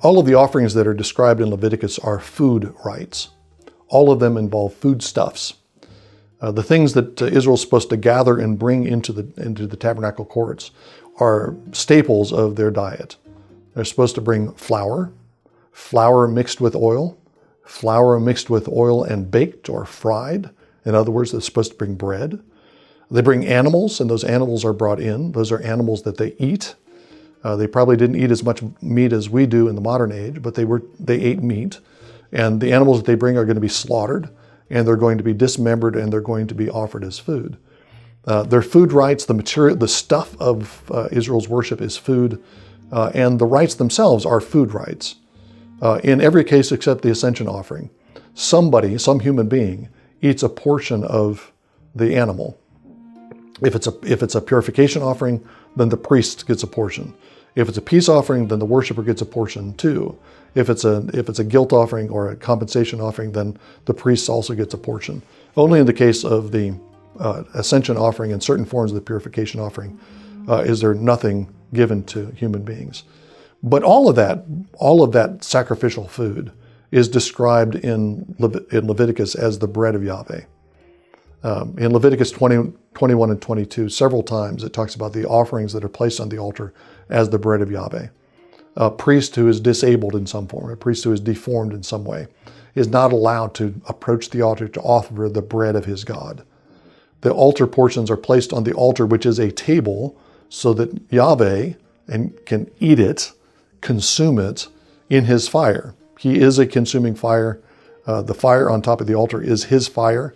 All of the offerings that are described in Leviticus are food rites. All of them involve foodstuffs. The things that Israel's supposed to gather and bring into the tabernacle courts are staples of their diet. They're supposed to bring flour mixed with oil and baked or fried. In other words, they're supposed to bring bread. They bring animals, and those animals are brought in. Those are animals that they eat. They probably didn't eat as much meat as we do in the modern age, but they ate meat. And the animals that they bring are going to be slaughtered, and they're going to be dismembered, and they're going to be offered as food. Their food rites, the stuff of Israel's worship is food, and the rites themselves are food rites. In every case except the ascension offering, some human being, eats a portion of the animal. If it's a purification offering, then the priest gets a portion. If it's a peace offering, then the worshiper gets a portion too. If it's a guilt offering or a compensation offering, then the priest also gets a portion. Only in the case of the ascension offering and certain forms of the purification offering is there nothing given to human beings. But all of that sacrificial food is described in Leviticus as the bread of Yahweh. In Leviticus 20, 21 and 22, several times it talks about the offerings that are placed on the altar as the bread of Yahweh. A priest who is disabled in some form, a priest who is deformed in some way, is not allowed to approach the altar to offer the bread of his God. The altar portions are placed on the altar, which is a table, so that Yahweh can eat it, consume it in his fire. He is a consuming fire. The fire on top of the altar is his fire,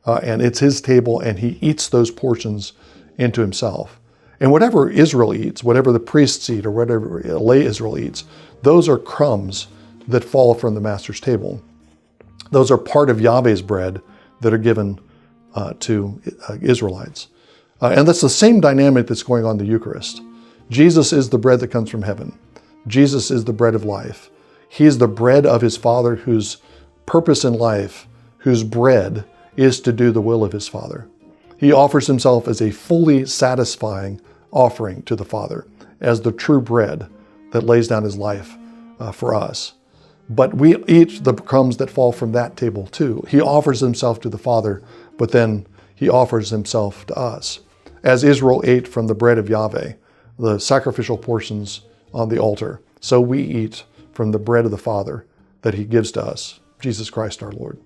and it's his table, and he eats those portions into himself. And whatever Israel eats, whatever the priests eat, or whatever lay Israel eats, those are crumbs that fall from the master's table. Those are part of Yahweh's bread that are given to Israelites. And that's the same dynamic that's going on in the Eucharist. Jesus is the bread that comes from heaven. Jesus is the bread of life. He is the bread of his Father, whose purpose in life, whose bread is to do the will of his Father. He offers himself as a fully satisfying offering to the Father, as the true bread that lays down his life for us. But we eat the crumbs that fall from that table too. He offers himself to the Father, but then he offers himself to us. As Israel ate from the bread of Yahweh, the sacrificial portions on the altar, so we eat from the bread of the Father that he gives to us, Jesus Christ our Lord.